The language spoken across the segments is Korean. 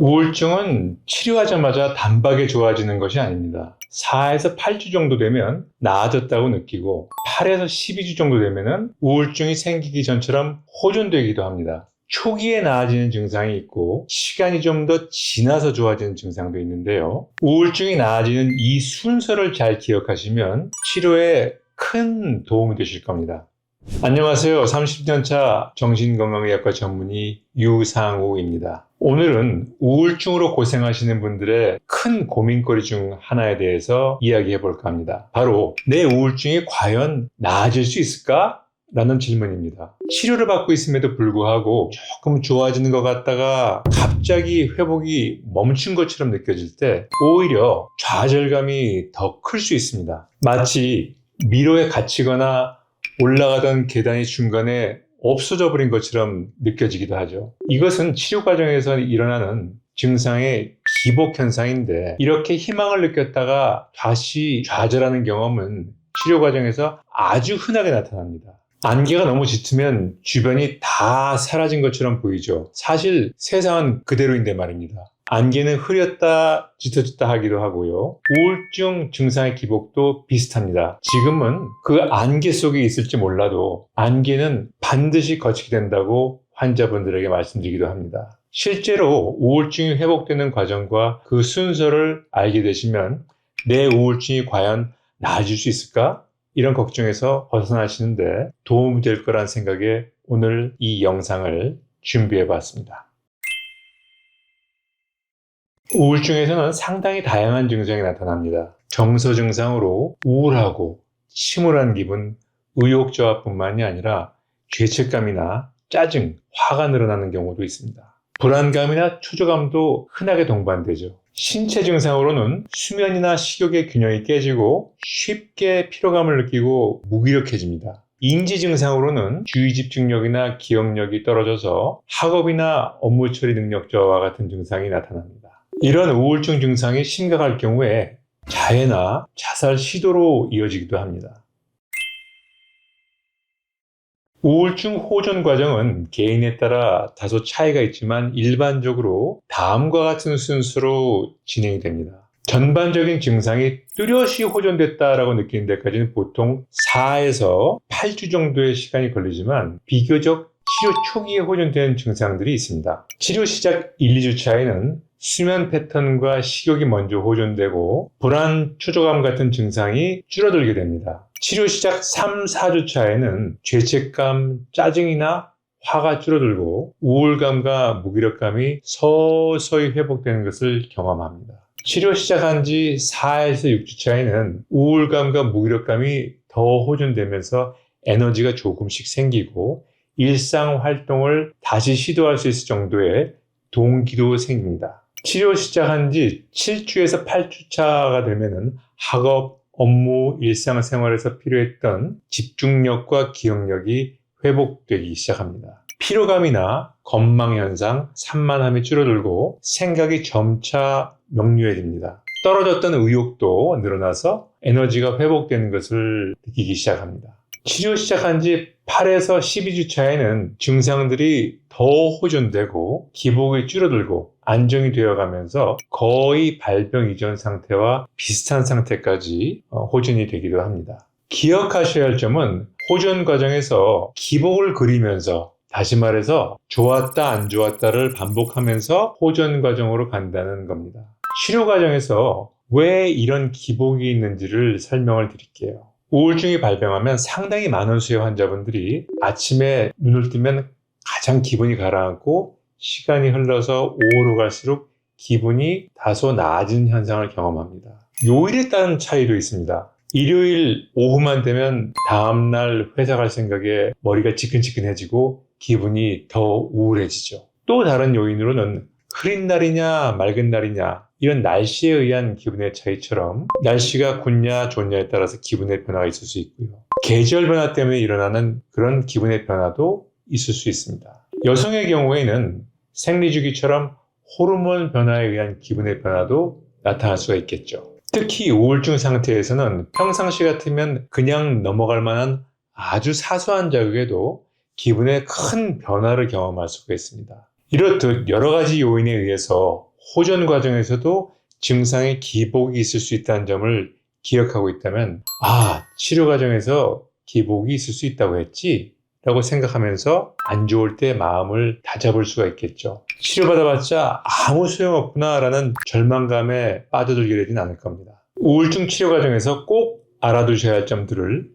우울증은 치료하자마자 단박에 좋아지는 것이 아닙니다. 4에서 8주 정도 되면 나아졌다고 느끼고 8에서 12주 정도 되면 우울증이 생기기 전처럼 호전되기도 합니다. 초기에 나아지는 증상이 있고 시간이 좀 더 지나서 좋아지는 증상도 있는데요. 우울증이 나아지는 이 순서를 잘 기억하시면 치료에 큰 도움이 되실 겁니다. 안녕하세요. 30년차 정신건강의학과 전문의 유상우입니다. 오늘은 우울증으로 고생하시는 분들의 큰 고민거리 중 하나에 대해서 이야기해 볼까 합니다. 바로 내 우울증이 과연 나아질 수 있을까? 라는 질문입니다. 치료를 받고 있음에도 불구하고 조금 좋아지는 것 같다가 갑자기 회복이 멈춘 것처럼 느껴질 때 오히려 좌절감이 더 클 수 있습니다. 마치 미로에 갇히거나 올라가던 계단이 중간에 없어져 버린 것처럼 느껴지기도 하죠. 이것은 치료 과정에서 일어나는 증상의 기복 현상인데 이렇게 희망을 느꼈다가 다시 좌절하는 경험은 치료 과정에서 아주 흔하게 나타납니다. 안개가 너무 짙으면 주변이 다 사라진 것처럼 보이죠. 사실 세상은 그대로인데 말입니다. 안개는 흐렸다 짙어졌다 하기도 하고요. 우울증 증상의 기복도 비슷합니다. 지금은 그 안개 속에 있을지 몰라도 안개는 반드시 거치게 된다고 환자분들에게 말씀드리기도 합니다. 실제로 우울증이 회복되는 과정과 그 순서를 알게 되시면 내 우울증이 과연 나아질 수 있을까? 이런 걱정에서 벗어나시는데 도움이 될 거란 생각에 오늘 이 영상을 준비해 봤습니다. 우울증에서는 상당히 다양한 증상이 나타납니다. 정서 증상으로 우울하고 침울한 기분, 의욕저하뿐만이 아니라 죄책감이나 짜증, 화가 늘어나는 경우도 있습니다. 불안감이나 초조감도 흔하게 동반되죠. 신체 증상으로는 수면이나 식욕의 균형이 깨지고 쉽게 피로감을 느끼고 무기력해집니다. 인지 증상으로는 주의 집중력이나 기억력이 떨어져서 학업이나 업무 처리 능력 저하와 같은 증상이 나타납니다. 이런 우울증 증상이 심각할 경우에 자해나 자살 시도로 이어지기도 합니다. 우울증 호전 과정은 개인에 따라 다소 차이가 있지만 일반적으로 다음과 같은 순서로 진행이 됩니다. 전반적인 증상이 뚜렷이 호전됐다라고 느끼는 데까지는 보통 4에서 8주 정도의 시간이 걸리지만 비교적 치료 초기에 호전된 증상들이 있습니다. 치료 시작 1, 2주 차에는 수면 패턴과 식욕이 먼저 호전되고 불안, 초조감 같은 증상이 줄어들게 됩니다. 치료 시작 3, 4주 차에는 죄책감, 짜증이나 화가 줄어들고 우울감과 무기력감이 서서히 회복되는 것을 경험합니다. 치료 시작한 지 4에서 6주 차에는 우울감과 무기력감이 더 호전되면서 에너지가 조금씩 생기고 일상 활동을 다시 시도할 수 있을 정도의 동기도 생깁니다. 치료 시작한 지 7주에서 8주 차가 되면은 학업, 업무, 일상생활에서 필요했던 집중력과 기억력이 회복되기 시작합니다. 피로감이나 건망 현상, 산만함이 줄어들고 생각이 점차 명료해집니다. 떨어졌던 의욕도 늘어나서 에너지가 회복되는 것을 느끼기 시작합니다. 치료 시작한 지 8에서 12주 차에는 증상들이 더 호전되고 기복이 줄어들고 안정이 되어가면서 거의 발병 이전 상태와 비슷한 상태까지 호전이 되기도 합니다. 기억하셔야 할 점은 호전 과정에서 기복을 그리면서 다시 말해서 좋았다 안 좋았다를 반복하면서 호전 과정으로 간다는 겁니다. 치료 과정에서 왜 이런 기복이 있는지를 설명을 드릴게요. 우울증이 발병하면 상당히 많은 수의 환자분들이 아침에 눈을 뜨면 가장 기분이 가라앉고 시간이 흘러서 오후로 갈수록 기분이 다소 나아진 현상을 경험합니다. 요일에 따른 차이도 있습니다. 일요일 오후만 되면 다음날 회사 갈 생각에 머리가 지끈지끈해지고 기분이 더 우울해지죠. 또 다른 요인으로는 흐린 날이냐 맑은 날이냐 이런 날씨에 의한 기분의 차이처럼 날씨가 굿냐 좋냐에 따라서 기분의 변화가 있을 수 있고요. 계절 변화 때문에 일어나는 그런 기분의 변화도 있을 수 있습니다. 여성의 경우에는 생리주기처럼 호르몬 변화에 의한 기분의 변화도 나타날 수가 있겠죠. 특히 우울증 상태에서는 평상시 같으면 그냥 넘어갈 만한 아주 사소한 자극에도 기분에 큰 변화를 경험할 수가 있습니다. 이렇듯 여러 가지 요인에 의해서 호전 과정에서도 증상의 기복이 있을 수 있다는 점을 기억하고 있다면, 치료 과정에서 기복이 있을 수 있다고 했지? 라고 생각하면서 안 좋을 때 마음을 다잡을 수가 있겠죠. 치료받아봤자 아무 소용없구나 라는 절망감에 빠져들게 되진 않을 겁니다. 우울증 치료 과정에서 꼭 알아두셔야 할 점들을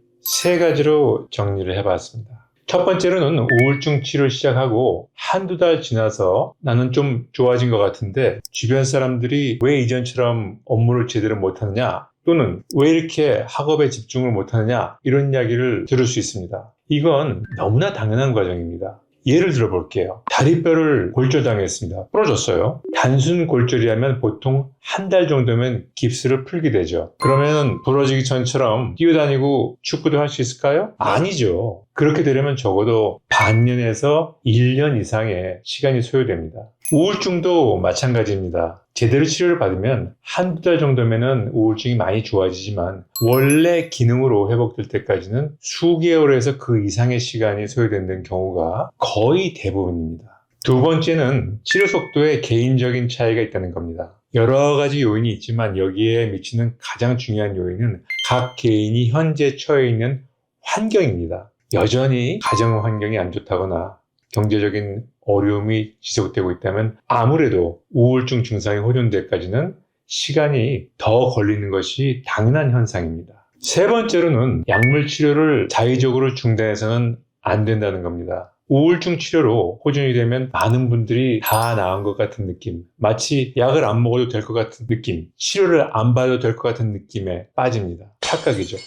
3가지로 정리를 해봤습니다. 첫 번째로는 우울증 치료를 시작하고 한두 달 지나서 나는 좀 좋아진 것 같은데 주변 사람들이 왜 이전처럼 업무를 제대로 못하느냐, 또는 왜 이렇게 학업에 집중을 못하느냐, 이런 이야기를 들을 수 있습니다. 이건 너무나 당연한 과정입니다. 예를 들어 볼게요. 다리뼈를 골절당했습니다. 부러졌어요. 단순 골절이라면 보통 한 달 정도면 깁스를 풀게 되죠. 그러면 부러지기 전처럼 뛰어다니고 축구도 할 수 있을까요? 아니죠. 그렇게 되려면 적어도 반년에서 1년 이상의 시간이 소요됩니다. 우울증도 마찬가지입니다. 제대로 치료를 받으면 한두 달 정도면은 우울증이 많이 좋아지지만 원래 기능으로 회복될 때까지는 수개월에서 그 이상의 시간이 소요되는 경우가 거의 대부분입니다. 두 번째는 치료 속도에 개인적인 차이가 있다는 겁니다. 여러 가지 요인이 있지만 여기에 미치는 가장 중요한 요인은 각 개인이 현재 처해 있는 환경입니다. 여전히 가정 환경이 안 좋다거나 경제적인 어려움이 지속되고 있다면 아무래도 우울증 증상이 호전될 때까지는 시간이 더 걸리는 것이 당연한 현상입니다. 세 번째로는 약물 치료를 자의적으로 중단해서는 안 된다는 겁니다. 우울증 치료로 호전이 되면 많은 분들이 다 나은 것 같은 느낌, 마치 약을 안 먹어도 될 것 같은 느낌, 치료를 안 받아도 될 것 같은 느낌에 빠집니다. 착각이죠.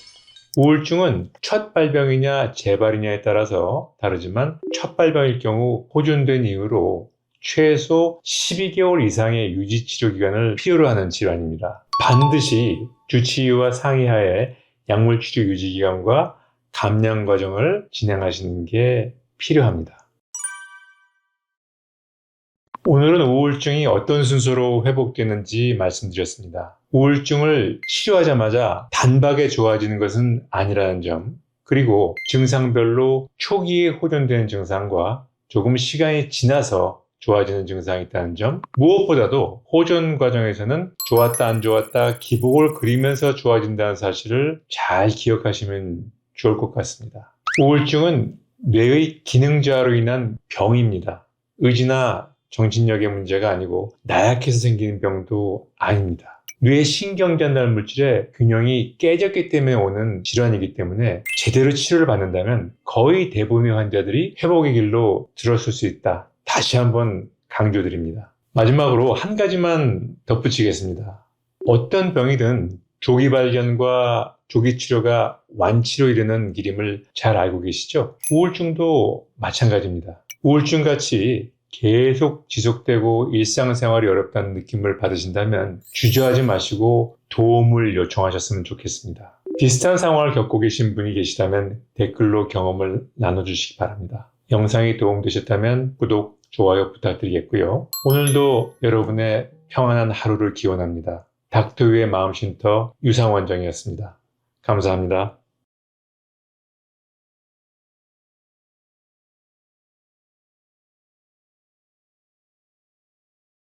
우울증은 첫 발병이냐 재발이냐에 따라서 다르지만 첫 발병일 경우 호전된 이후로 최소 12개월 이상의 유지 치료 기간을 필요로 하는 질환입니다. 반드시 주치의와 상의하에 약물 치료 유지 기간과 감량 과정을 진행하시는 게 필요합니다. 오늘은 우울증이 어떤 순서로 회복되는지 말씀드렸습니다. 우울증을 치료하자마자 단박에 좋아지는 것은 아니라는 점, 그리고 증상별로 초기에 호전되는 증상과 조금 시간이 지나서 좋아지는 증상이 있다는 점, 무엇보다도 호전 과정에서는 좋았다 안 좋았다 기복을 그리면서 좋아진다는 사실을 잘 기억하시면 좋을 것 같습니다. 우울증은 뇌의 기능저하로 인한 병입니다. 의지나 정신력의 문제가 아니고 나약해서 생기는 병도 아닙니다. 뇌 신경전달 물질의 균형이 깨졌기 때문에 오는 질환이기 때문에 제대로 치료를 받는다면 거의 대부분의 환자들이 회복의 길로 들어설 수 있다. 다시 한번 강조드립니다. 마지막으로 한 가지만 덧붙이겠습니다. 어떤 병이든 조기 발견과 조기 치료가 완치로 이르는 길임을 잘 알고 계시죠? 우울증도 마찬가지입니다. 우울증같이 계속 지속되고 일상생활이 어렵다는 느낌을 받으신다면 주저하지 마시고 도움을 요청하셨으면 좋겠습니다. 비슷한 상황을 겪고 계신 분이 계시다면 댓글로 경험을 나눠주시기 바랍니다. 영상이 도움되셨다면 구독, 좋아요 부탁드리겠고요. 오늘도 여러분의 평안한 하루를 기원합니다. 닥터유의 마음쉼터 유상원장이었습니다. 감사합니다.